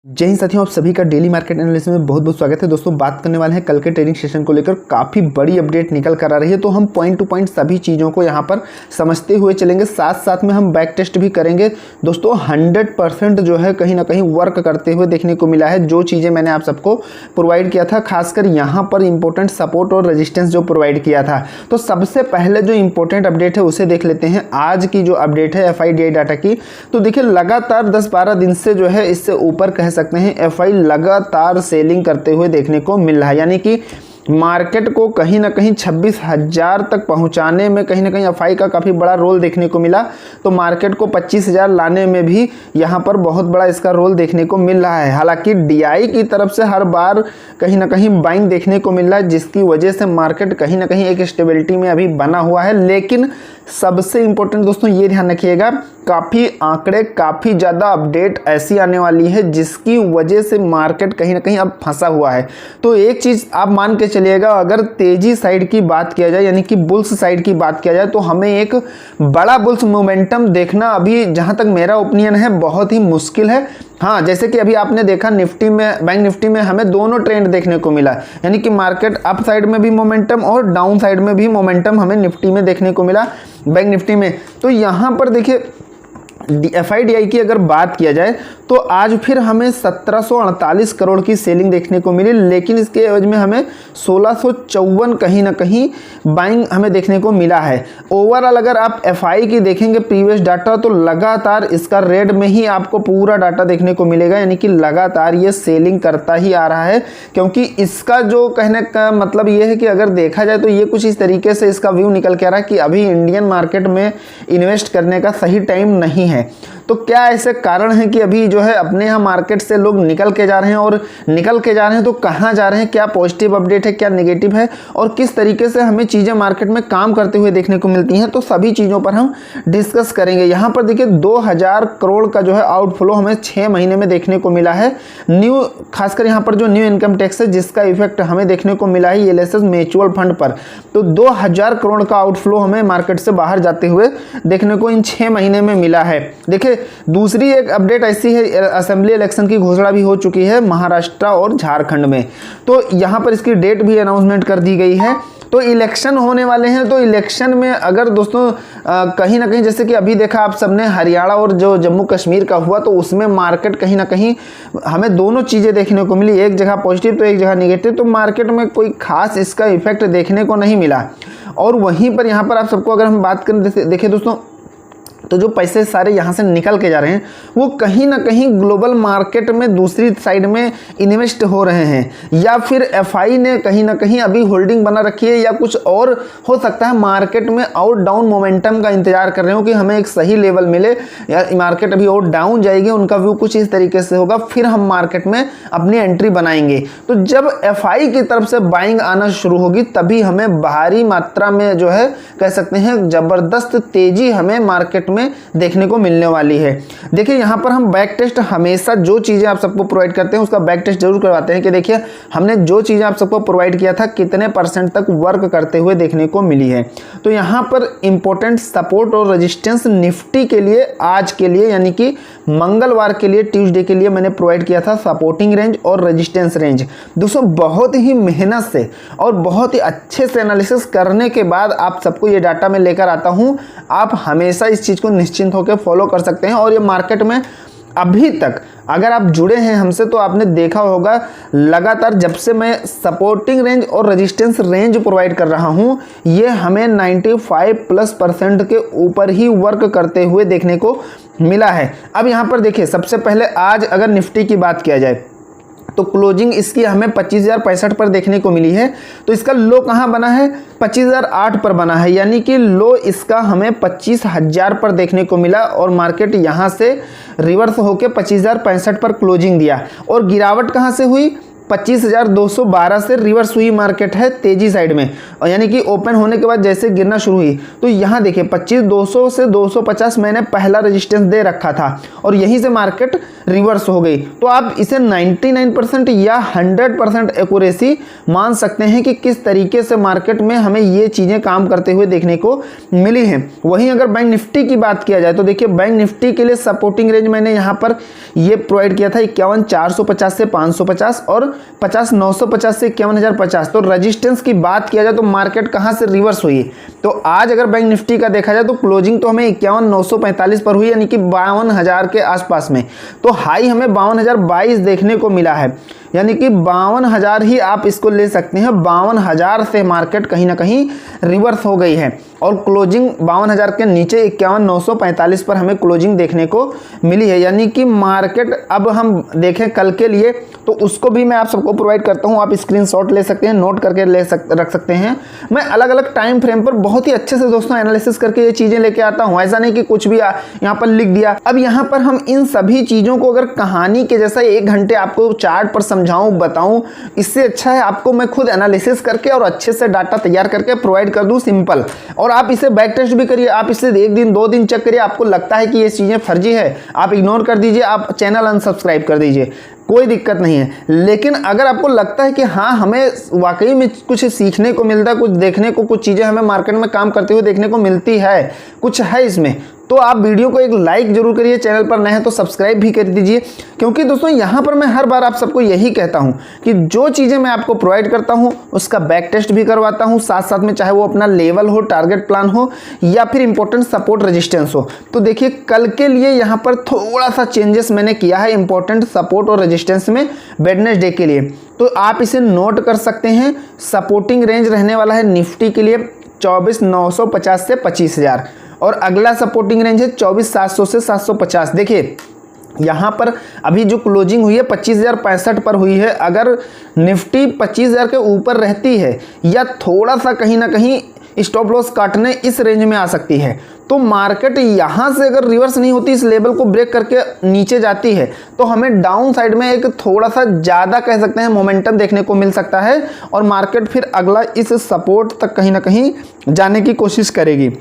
जय हिंद साथियों, आप सभी का डेली मार्केट एनालिसिस में बहुत बहुत स्वागत है। दोस्तों, बात करने वाले हैं कल के ट्रेडिंग सेशन को लेकर। काफ़ी बड़ी अपडेट निकल कर आ रही है, तो हम पॉइंट टू पॉइंट सभी चीज़ों को यहाँ पर समझते हुए चलेंगे। साथ साथ में हम बैक टेस्ट भी करेंगे। दोस्तों 100% जो है कहीं ना कहीं वर्क करते हुए देखने को मिला है। जो चीज़ें मैंने आप सबको प्रोवाइड किया था, खासकर यहाँ पर इंपॉर्टेंट सपोर्ट और रजिस्टेंस जो प्रोवाइड किया था। तो सबसे पहले जो इंपॉर्टेंट अपडेट है उसे देख लेते हैं। आज की जो अपडेट है FIDI डाटा की, तो देखिए लगातार 10-12 दिन से जो है इससे ऊपर कह सकते हैं FI लगातार सेलिंग करते हुए देखने को मिल रहा है। यानी कि मार्केट को कहीं ना कहीं 26,000 तक पहुंचाने में कहीं ना कहीं FI का काफ़ी बड़ा रोल देखने को मिला। तो मार्केट को 25,000 लाने में भी यहां पर बहुत बड़ा इसका रोल देखने को मिल रहा है। हालांकि DI की तरफ से हर बार कहीं ना कहीं बाइंग देखने को मिल रहा है, जिसकी वजह से मार्केट कहीं ना कहीं एक स्टेबिलिटी में अभी बना हुआ है। लेकिन सबसे इंपॉर्टेंट दोस्तों ये ध्यान रखिएगा, काफ़ी आंकड़े, काफ़ी ज़्यादा अपडेट ऐसी आने वाली है जिसकी वजह से मार्केट कहीं ना कहीं अब फंसा हुआ है। तो एक चीज़ आप मान के चलिएगा, अगर तेजी साइड की बात किया जाए, यानी कि बुल्स साइड की बात किया जाए, तो हमें एक बड़ा बुल्स मोमेंटम देखना अभी, जहां तक मेरा ओपिनियन है, बहुत ही मुश्किल है। हाँ, जैसे कि अभी आपने देखा निफ्टी में, बैंक निफ्टी में हमें दोनों ट्रेंड देखने को मिला, यानी कि मार्केट अप साइड में भी मोमेंटम और डाउन साइड में भी मोमेंटम हमें निफ्टी में देखने को मिला, बैंक निफ्टी में। तो यहाँ पर देखिए FIDI की अगर बात किया जाए तो आज फिर हमें 1748 करोड़ की सेलिंग देखने को मिली, लेकिन इसके एवज में हमें 1654 कहीं ना कहीं बाइंग हमें देखने को मिला है। ओवरऑल अगर आप FI की देखेंगे प्रीवियस डाटा, तो लगातार इसका रेड में ही आपको पूरा डाटा देखने को मिलेगा, यानी कि लगातार ये सेलिंग करता ही आ रहा है। क्योंकि इसका जो कहने का मतलब ये है कि अगर देखा जाए तो ये कुछ इस तरीके से इसका व्यू निकल के आ रहा है कि अभी इंडियन मार्केट में इन्वेस्ट करने का सही टाइम नहीं है। तो क्या ऐसे कारण है कि अभी जो है अपने यहाँ मार्केट से लोग निकल के जा रहे हैं, और निकल के जा रहे हैं तो कहाँ जा रहे हैं, क्या पॉजिटिव अपडेट है, क्या नेगेटिव है, और किस तरीके से हमें चीज़ें मार्केट में काम करते हुए देखने को मिलती हैं, तो सभी चीज़ों पर हम डिस्कस करेंगे। यहाँ पर देखिए 2000 करोड़ का जो है आउटफ्लो हमें 6 महीने में देखने को मिला है। न्यू, खासकर यहाँ पर जो न्यू इनकम टैक्स है जिसका इफेक्ट हमें देखने को मिला है LSS म्यूचुअल फंड पर, तो 2000 करोड़ का आउटफ्लो हमें मार्केट से बाहर जाते हुए देखने को इन 6 महीने में मिला है। देखिए दूसरी एक अपडेट ऐसी है, असेंबली इलेक्शन की घोषणा भी हो चुकी है महाराष्ट्र और झारखंड में, तो यहाँ पर इसकी डेट भी अनाउंसमेंट कर दी गई है। तो इलेक्शन होने वाले हैं, तो इलेक्शन में अगर दोस्तों कहीं ना कहीं, जैसे कि अभी देखा आप सबने हरियाणा और जो जम्मू कश्मीर का हुआ, तो उसमें मार्केट कहीं ना कहीं हमें दोनों चीज़ें देखने को मिली, एक जगह पॉजिटिव तो एक जगह नेगेटिव। तो मार्केट में कोई खास इसका इफेक्ट देखने को नहीं मिला। और वहीं पर यहाँ पर आप सबको अगर हम बात करें, देखिए दोस्तों, तो जो पैसे सारे यहाँ से निकल के जा रहे हैं वो कहीं ना कहीं ग्लोबल मार्केट में दूसरी साइड में इन्वेस्ट हो रहे हैं, या फिर FI ने कहीं ना कहीं अभी होल्डिंग बना रखी है, या कुछ और हो सकता है मार्केट में और डाउन मोमेंटम का इंतजार कर रहे हो कि हमें एक सही लेवल मिले, या मार्केट अभी और डाउन जाएगी, उनका व्यू कुछ इस तरीके से होगा, फिर हम मार्केट में अपनी एंट्री बनाएंगे। तो जब FI की तरफ से बाइंग आना शुरू होगी तभी हमें भारी मात्रा में जो है कह सकते हैं ज़बरदस्त तेजी हमें मार्केट में देखने को मिलने वाली है। देखिए यहाँ पर हम बैक टेस्ट हमेशा जो चीज़ें आप सबको प्रोवाइड करते हैं उसका बैक टेस्ट जरूर करवाते हैं कि देखिए हमने जो चीज़ें आप सबको प्रोवाइड किया था कितने % तक वर्क करते हुए देखने को मिली है। तो यहाँ पर इंपॉर्टेंट सपोर्ट और रेजिस्टेंस निफ्टी के लिए आज के लिए, यानी कि मंगलवार के लिए, ट्यूसडे के लिए मैंने प्रोवाइड किया था सपोर्टिंग रेंज और रेजिस्टेंस रेंज। दोस्तों बहुत ही मेहनत से और बहुत ही अच्छे से एनालिसिस करने के बाद आप सबको ये डाटा मैं लेकर आता हूँ। आप हमेशा इस चीज़ को निश्चिंत होकर फॉलो कर सकते हैं। और ये मार्केट में अभी तक अगर आप जुड़े हैं हमसे तो आपने देखा होगा लगातार जब से मैं सपोर्टिंग रेंज और रेजिस्टेंस रेंज प्रोवाइड कर रहा हूं, ये हमें 95+ % के ऊपर ही वर्क करते हुए देखने को मिला है। अब यहां पर देखिए, सबसे पहले आज अगर निफ्टी की बात किया जाए तो क्लोजिंग इसकी हमें 25,065 पर देखने को मिली है। तो इसका लो कहाँ बना है, 25,008 पर बना है, यानी कि लो इसका हमें 25,000 पर देखने को मिला, और मार्केट यहाँ से रिवर्स होकर 25,065 पर क्लोजिंग दिया। और गिरावट कहाँ से हुई, 25,212 से रिवर्स हुई मार्केट है तेजी साइड में, और यानी कि ओपन होने के बाद जैसे गिरना शुरू हुई तो यहाँ देखिए 25,200 से 250 मैंने पहला रेजिस्टेंस दे रखा था और यहीं से मार्केट रिवर्स हो गई। तो आप इसे 99% या 100% एक्यूरेसी मान सकते हैं कि किस तरीके से मार्केट में हमें ये चीज़ें काम करते हुए देखने को मिली हैं। वहीं अगर बैंक निफ्टी की बात किया जाए तो देखिए बैंक निफ्टी के लिए सपोर्टिंग रेंज मैंने यहाँ पर ये प्रोवाइड किया था 51,450 से 550 और 50,950 से 51,050। तो रेजिस्टेंस की बात किया जाए तो मार्केट कहाँ से रिवर्स हुई, तो आज अगर बैंक निफ्टी का देखा जाए तो क्लोजिंग तो हमें 51,945 पर हुई, यानी कि 52,000 के आसपास में। तो हाई हमें 52,022 देखने को मिला है, यानी कि 52,000 ही आप इसको ले सकते हैं। 52,000 से मार्केट कहीं ना कहीं रिवर्स हो गई है और क्लोजिंग 52,000 के नीचे 51,945 पर हमें क्लोजिंग देखने को मिली है। यानी कि मार्केट अब हम देखें कल के लिए तो उसको भी मैं आप सबको प्रोवाइड करता हूं, आप स्क्रीनशॉट ले सकते हैं, नोट करके रख सकते हैं। मैं अलग अलग टाइम फ्रेम पर बहुत ही अच्छे से दोस्तों एनालिसिस करके ये चीज़ें लेके आता हूं, ऐसा नहीं कि कुछ भी यहाँ पर लिख दिया। अब यहाँ पर हम इन सभी चीज़ों को अगर कहानी के जैसा 1 घंटे आपको चार्ट पर समझाऊं बताऊं, इससे अच्छा है आपको मैं खुद एनालिसिस करके और अच्छे से डाटा तैयार करके प्रोवाइड कर दूं सिंपल, और आप इसे बैक टेस्ट भी करिए। आप इसे 1 दिन 2 दिन चेक करिए, आपको लगता है कि ये चीज़ें फर्जी है आप इग्नोर कर दीजिए, आप चैनल अनसब्सक्राइब कर दीजिए, कोई दिक्कत नहीं है। लेकिन अगर आपको लगता है कि हाँ हमें वाकई में कुछ सीखने को मिलता है, कुछ देखने को, कुछ चीज़ें हमें मार्केट में काम करते हुए देखने को मिलती है, कुछ है इसमें, तो आप वीडियो को एक लाइक जरूर करिए, चैनल पर नए हैं तो सब्सक्राइब भी कर दीजिए। क्योंकि दोस्तों यहाँ पर मैं हर बार आप सबको यही कहता हूँ कि जो चीज़ें मैं आपको प्रोवाइड करता हूँ उसका बैक टेस्ट भी करवाता हूँ साथ साथ में, चाहे वो अपना लेवल हो, टारगेट प्लान हो या फिर इंपॉर्टेंट सपोर्ट रेजिस्टेंस हो। तो देखिए कल के लिए यहाँ पर थोड़ा सा चेंजेस मैंने किया है इंपॉर्टेंट सपोर्ट और रेजिस्टेंस में वेडनेसडे के लिए, तो आप इसे नोट कर सकते हैं। सपोर्टिंग रेंज रहने वाला है निफ्टी के लिए 24,950 से 25,000 और अगला सपोर्टिंग रेंज है 24,700 से 750। देखिए यहाँ पर अभी जो क्लोजिंग हुई है 25,065 पर हुई है, अगर निफ्टी 25,000 के ऊपर रहती है या थोड़ा सा कहीं ना कहीं स्टॉप लॉस काटने इस रेंज में आ सकती है, तो मार्केट यहाँ से अगर रिवर्स नहीं होती, इस लेवल को ब्रेक करके नीचे जाती है, तो हमें डाउन साइड में एक थोड़ा सा ज़्यादा कह सकते हैं मोमेंटम देखने को मिल सकता है और मार्केट फिर अगला इस सपोर्ट तक कहीं ना कहीं जाने की कोशिश करेगी।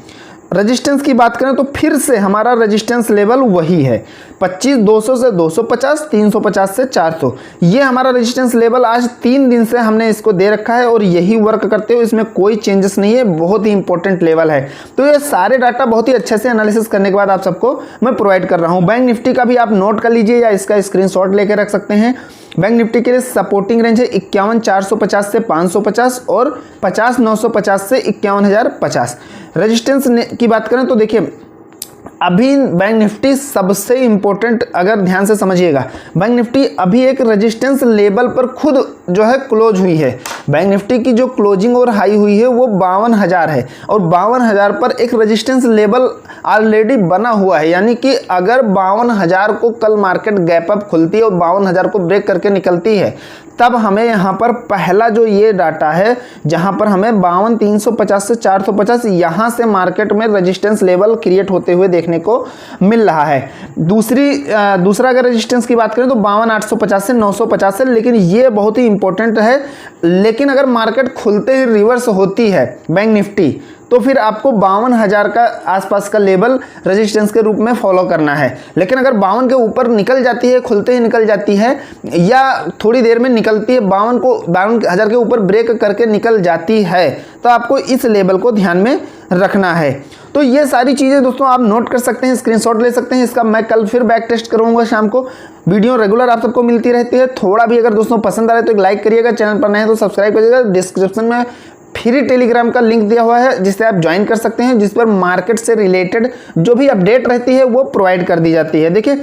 रेजिस्टेंस की बात करें तो फिर से हमारा रेजिस्टेंस लेवल वही है 25,200 से 250, 350 से 400। ये हमारा रेजिस्टेंस लेवल आज 3 दिन से हमने इसको दे रखा है और यही वर्क करते हो, इसमें कोई चेंजेस नहीं है, बहुत ही इंपॉर्टेंट लेवल है। तो ये सारे डाटा बहुत ही अच्छे से एनालिसिस करने के बाद आप सबको मैं प्रोवाइड कर रहा हूँ। बैंक निफ्टी का भी आप नोट कर लीजिए या इसका स्क्रीनशॉट लेके रख सकते हैं। बैंक निफ्टी के लिए सपोर्टिंग रेंज है 51,450 से 550 और 50,950 से 51,050। रेजिस्टेंस की बात करें तो देखिए अभी बैंक निफ्टी सबसे इंपॉर्टेंट, अगर ध्यान से समझिएगा, बैंक निफ्टी अभी एक रेजिस्टेंस लेवल पर खुद जो है क्लोज हुई है। बैंक निफ्टी की जो क्लोजिंग और हाई हुई है वो 52,000 है और 52,000 पर एक रेजिस्टेंस लेवल ऑलरेडी बना हुआ है। यानी कि अगर 52,000 को कल मार्केट गैप अप खुलती है और 52,000 को ब्रेक करके निकलती है, तब हमें यहाँ पर पहला जो ये डाटा है जहाँ पर हमें 52,350 से 450 यहाँ से मार्केट में रेजिस्टेंस लेवल क्रिएट होते हुए देखने को मिल रहा है। दूसरा अगर रेजिस्टेंस की बात करें तो 52,850 से 950 है, लेकिन ये बहुत ही इंपॉर्टेंट है। लेकिन अगर मार्केट खुलते ही रिवर्स होती है बैंक निफ्टी, तो फिर आपको 52,000 का आसपास का लेवल रेजिस्टेंस के रूप में फॉलो करना है। लेकिन अगर 52 के ऊपर निकल जाती है, खुलते ही निकल जाती है या थोड़ी देर में निकलती है, 52,000 के ऊपर ब्रेक करके निकल जाती है, तो आपको इस लेवल को ध्यान में रखना है। तो ये सारी चीज़ें दोस्तों आप नोट कर सकते हैं, स्क्रीनशॉट ले सकते हैं। इसका मैं कल फिर बैक टेस्ट करूँगा शाम को। वीडियो रेगुलर आप सबको मिलती रहती है। थोड़ा भी अगर दोस्तों पसंद आ रहा है तो एक लाइक करिएगा, चैनल पर नए हैं तो सब्सक्राइब करिएगा। डिस्क्रिप्शन में फ्री टेलीग्राम का लिंक दिया हुआ है जिससे आप ज्वाइन कर सकते हैं, जिस पर मार्केट से रिलेटेड जो भी अपडेट रहती है वो प्रोवाइड कर दी जाती है। देखिए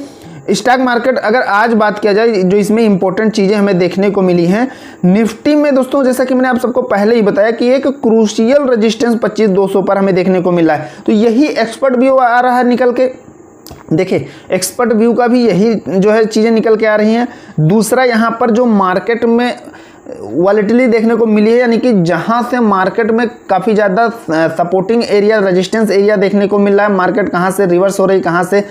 स्टॉक मार्केट अगर आज बात किया जाए, जो इसमें इंपॉर्टेंट चीज़ें हमें देखने को मिली हैं निफ्टी में दोस्तों, जैसा कि मैंने आप सबको पहले ही बताया कि एक क्रूशियल रेजिस्टेंस 25,200 पर हमें देखने को मिला है। तो यही एक्सपर्ट व्यू आ रहा है निकल के। देखिए एक्सपर्ट व्यू का भी यही जो है चीज़ें निकल के आ रही हैं। दूसरा यहाँ पर जो मार्केट में वॉलेटिलिटी देखने को मिली है, यानी कि जहां से मार्केट में काफ़ी ज़्यादा सपोर्टिंग एरिया, रेजिस्टेंस एरिया देखने को मिल रहा है। मार्केट कहां से रिवर्स हो रही, कहां से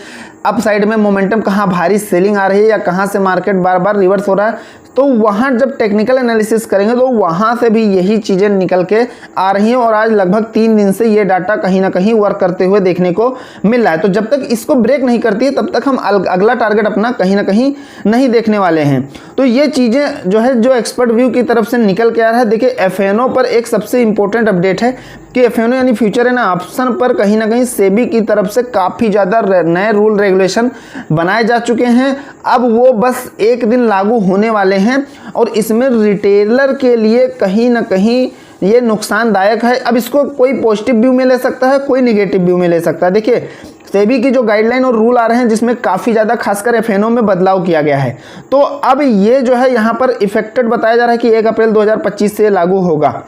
अप साइड में मोमेंटम, कहां भारी सेलिंग आ रही है या कहां से मार्केट बार बार रिवर्स हो रहा है। तो वहां जब टेक्निकल एनालिसिस करेंगे तो वहां से भी यही चीज़ें निकल के आ रही हैं और आज लगभग 3 दिन से ये डाटा कहीं ना कहीं वर्क करते हुए देखने को मिल रहा है। तो जब तक इसको ब्रेक नहीं करती है तब तक हम अगला टारगेट अपना कहीं ना कहीं नहीं देखने वाले हैं। तो ये चीज़ें जो है, जो एक्सपर्ट व्यू की तरफ से निकल के आ रहा है। देखिए एफएनओ पर एक सबसे इंपॉर्टेंट अपडेट है कि एफएनओ यानी फ्यूचर एंड ऑप्शन पर कहीं ना कहीं सेबी की तरफ से काफ़ी ज़्यादा नए रूल रेगुलेशन बनाए जा चुके हैं। अब वो बस एक दिन लागू होने वाले हैं और इसमें रिटेलर के लिए कहीं ना कहीं ये नुकसानदायक है। अब इसको कोई पॉजिटिव व्यू में ले सकता है, कोई निगेटिव व्यू में ले सकता है। देखिए सेबी की जो गाइडलाइन और रूल आ रहे हैं जिसमें काफ़ी ज़्यादा खासकर एफएनओ में बदलाव किया गया है, तो अब ये जो है यहाँ पर इफेक्टेड बताया जा रहा है कि 1 अप्रैल 2025 से लागू होगा।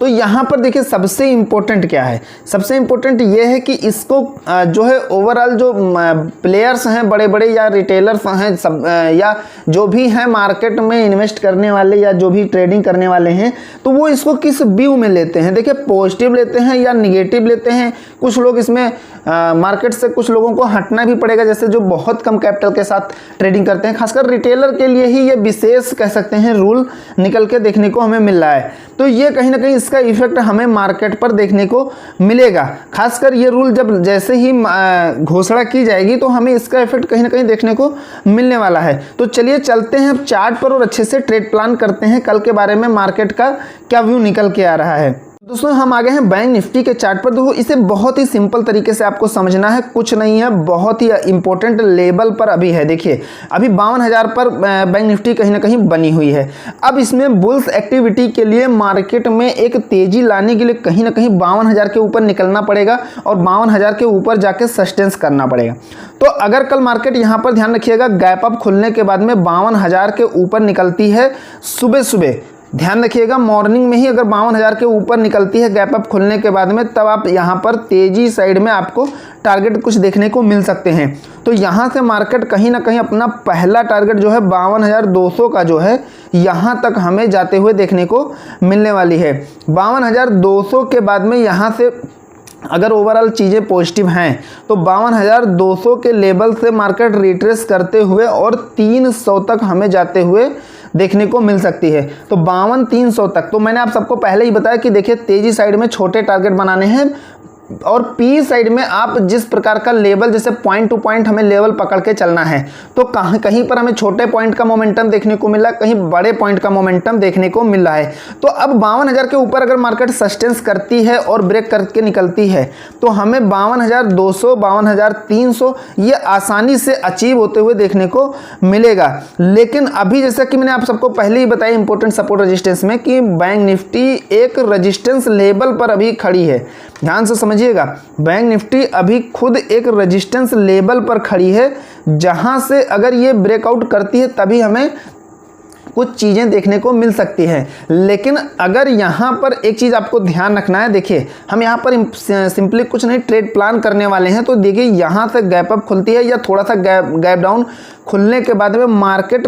तो यहाँ पर देखिए सबसे इम्पोर्टेंट क्या है, सबसे इम्पोर्टेंट ये है कि इसको जो है ओवरऑल जो प्लेयर्स हैं बड़े बड़े या रिटेलर्स हैं सब या जो भी हैं मार्केट में इन्वेस्ट करने वाले या जो भी ट्रेडिंग करने वाले हैं, तो वो इसको किस व्यू में लेते हैं। देखिए पॉजिटिव लेते हैं या निगेटिव लेते हैं। कुछ लोग इसमें मार्केट से कुछ लोगों को हटना भी पड़ेगा, जैसे जो बहुत कम कैपिटल के साथ ट्रेडिंग करते हैं। खासकर रिटेलर के लिए ही ये विशेष कह सकते हैं रूल निकल के देखने को हमें मिल रहा है। तो ये कहीं ना कहीं इसका इफेक्ट हमें मार्केट पर देखने को मिलेगा। खासकर ये रूल जब जैसे ही घोषणा की जाएगी तो हमें इसका इफेक्ट कहीं ना कहीं देखने को मिलने वाला है। तो चलिए चलते हैं अब चार्ट पर और अच्छे से ट्रेड प्लान करते हैं कल के बारे में मार्केट का क्या व्यू निकल के आ रहा है। दोस्तों हम आ गए हैं बैंक निफ्टी के चार्ट पर। देखो इसे बहुत ही सिंपल तरीके से आपको समझना है, कुछ नहीं है, बहुत ही इंपॉर्टेंट लेवल पर अभी है। देखिए अभी 52,000 पर बैंक निफ्टी कहीं ना कहीं बनी हुई है। अब इसमें बुल्स एक्टिविटी के लिए मार्केट में एक तेजी लाने के लिए कहीं ना कहीं 52,000 के ऊपर निकलना पड़ेगा और 52,000 के ऊपर जाके सस्टेंस करना पड़ेगा। तो अगर कल मार्केट यहाँ पर ध्यान रखिएगा गैप अप खुलने के बाद में 52,000 के ऊपर निकलती है सुबह सुबह, ध्यान रखिएगा मॉर्निंग में ही अगर 52,000 के ऊपर निकलती है गैप अप खुलने के बाद में, तब आप यहाँ पर तेजी साइड में आपको टारगेट कुछ देखने को मिल सकते हैं। तो यहाँ से मार्केट कहीं ना कहीं अपना पहला टारगेट जो है 52,200 का जो है यहाँ तक हमें जाते हुए देखने को मिलने वाली है। 52,200 के बाद में यहाँ से अगर ओवरऑल चीज़ें पॉजिटिव हैं तो 52,200 के लेवल से मार्केट रिट्रेस करते हुए और 300 तक हमें जाते हुए देखने को मिल सकती है। तो 52,300 तक। तो मैंने आप सबको पहले ही बताया कि देखिए तेजी साइड में छोटे टारगेट बनाने हैं और पी साइड में आप जिस प्रकार का लेवल, जैसे पॉइंट टू पॉइंट हमें लेवल पकड़ के चलना है, तो कहीं पर हमें छोटे पॉइंट का मोमेंटम देखने को मिला, कहीं बड़े पॉइंट का मोमेंटम देखने को मिल रहा है। तो अब 52,000 के ऊपर अगर मार्केट सस्टेंस करती है और ब्रेक करके निकलती है तो हमें 52,200, 52,300 ये आसानी से अचीव होते हुए देखने को मिलेगा। लेकिन अभी जैसा कि मैंने आप सबको पहले ही बताया इंपॉर्टेंट सपोर्ट रेजिस्टेंस में कि बैंक निफ्टी एक रेजिस्टेंस लेवल पर अभी खड़ी है। ध्यान से समझिएगा, बैंक निफ्टी अभी खुद एक रेजिस्टेंस लेवल पर खड़ी है, जहां से अगर ये ब्रेकआउट करती है तभी हमें कुछ चीज़ें देखने को मिल सकती है। लेकिन अगर यहाँ पर एक चीज़ आपको ध्यान रखना है, देखिए हम यहाँ पर सिंपली कुछ नहीं ट्रेड प्लान करने वाले हैं। तो देखिए यहाँ से गैप अप खुलती है या थोड़ा सा गैप डाउन खुलने के बाद में मार्केट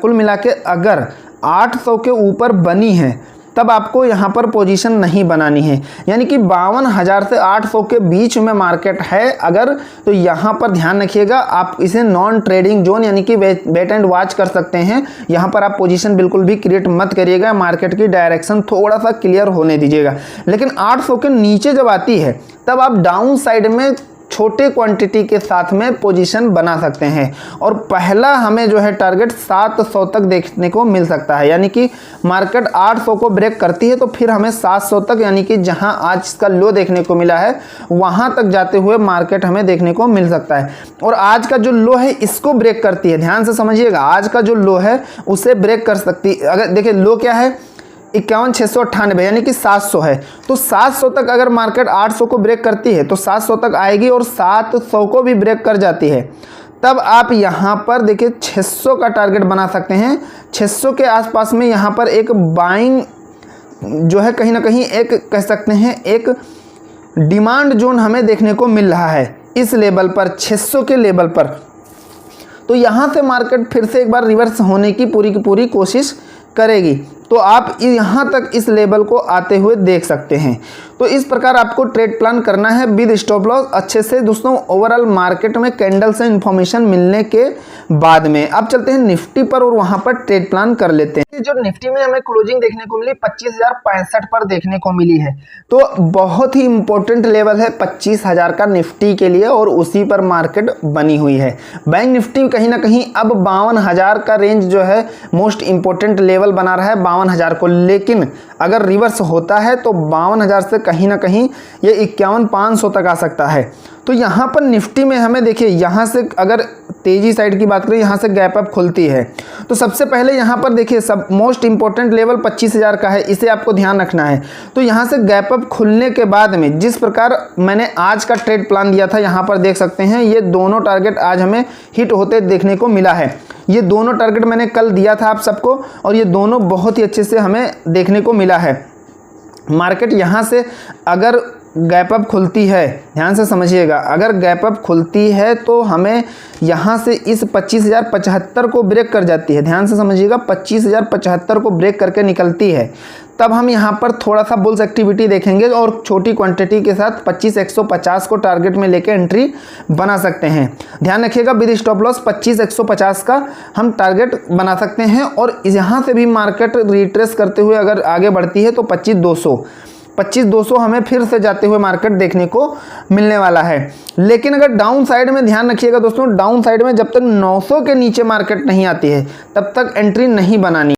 कुल मिला के अगर 800 के ऊपर बनी है तब आपको यहाँ पर पोजीशन नहीं बनानी है। यानी कि 52,000 से 800 के बीच में मार्केट है अगर, तो यहाँ पर ध्यान रखिएगा आप इसे नॉन ट्रेडिंग जोन यानी कि वेट एंड वॉच कर सकते हैं। यहाँ पर आप पोजीशन बिल्कुल भी क्रिएट मत करिएगा, मार्केट की डायरेक्शन थोड़ा सा क्लियर होने दीजिएगा। लेकिन 800 के नीचे जब आती है तब आप डाउन साइड में छोटे क्वांटिटी के साथ में पोजीशन बना सकते हैं और पहला हमें जो है टारगेट 700 तक देखने को मिल सकता है। यानी कि मार्केट 800 को ब्रेक करती है तो फिर हमें 700 तक, यानी कि जहां आज इसका लो देखने को मिला है वहां तक जाते हुए मार्केट हमें देखने को मिल सकता है। और आज का जो लो है इसको ब्रेक करती है, ध्यान से समझिएगा, आज का जो लो है उसे ब्रेक कर सकती है। अगर देखिए लो क्या है 51,698 यानी कि 700 है, तो 700 तक अगर मार्केट 800 को ब्रेक करती है तो 700 तक आएगी और 700 को भी ब्रेक कर जाती है, तब आप यहाँ पर देखिए 600 का टारगेट बना सकते हैं। 600 के आसपास में यहाँ पर एक बाइंग जो है कहीं ना कहीं एक कह सकते हैं एक डिमांड जोन हमें देखने को मिल रहा है इस लेवल पर, 600 के लेवल पर। तो यहाँ से मार्केट फिर से एक बार रिवर्स होने की पूरी कोशिश करेगी तो आप यहाँ तक इस लेवल को आते हुए देख सकते हैं। तो इस प्रकार आपको ट्रेड प्लान करना है विद स्टॉप लॉस अच्छे से दोस्तों, ओवरऑल मार्केट में कैंडल से इंफॉर्मेशन मिलने के बाद में। अब चलते हैं निफ्टी पर और वहां पर ट्रेड प्लान कर लेते हैं। जो निफ्टी में हमें क्लोजिंग देखने को मिली 25,065 पर देखने को मिली है, तो बहुत ही इंपॉर्टेंट लेवल है 25,000 का निफ्टी के लिए और उसी पर मार्केट बनी हुई है। बैंक निफ्टी कहीं ना कहीं अब 52,000 का रेंज जो है मोस्ट इंपॉर्टेंट लेवल बना रहा है 52,000 को, लेकिन अगर रिवर्स होता है तो 52,000 से कहीं ना कहीं ये 51,500 तक आ सकता है। तो यहाँ पर निफ्टी में हमें देखिए, यहाँ से अगर तेजी साइड की बात करें, यहाँ से गैप अप खुलती है तो सबसे पहले यहाँ पर देखिए सब मोस्ट इंपॉर्टेंट लेवल 25,000 का है, इसे आपको ध्यान रखना है। तो यहाँ से गैप अप खुलने के बाद में जिस प्रकार मैंने आज का ट्रेड प्लान दिया था, यहाँ पर देख सकते हैं ये दोनों टारगेट आज हमें हिट होते देखने को मिला है। ये दोनों टारगेट मैंने कल दिया था आप सबको और ये दोनों बहुत ही अच्छे से हमें देखने को मिला है। मार्केट यहाँ से अगर गैप अप खुलती है, ध्यान से समझिएगा, अगर गैप अप खुलती है तो हमें यहाँ से इस 25,075 को ब्रेक कर जाती है, ध्यान से समझिएगा, 25,075 को ब्रेक करके निकलती है, तब हम यहाँ पर थोड़ा सा बुल्स एक्टिविटी देखेंगे और छोटी क्वांटिटी के साथ 25,150 को टारगेट में लेके एंट्री बना सकते हैं। ध्यान रखिएगा विद स्टॉप लॉस 25,150 का हम टारगेट बना सकते हैं और यहाँ से भी मार्केट रिट्रेस करते हुए अगर आगे बढ़ती है तो 25,200 हमें फिर से जाते हुए मार्केट देखने को मिलने वाला है। लेकिन अगर डाउन साइड में ध्यान रखिएगा दोस्तों, डाउन साइड में जब तक 900 के नीचे मार्केट नहीं आती है तब तक एंट्री नहीं बनानी।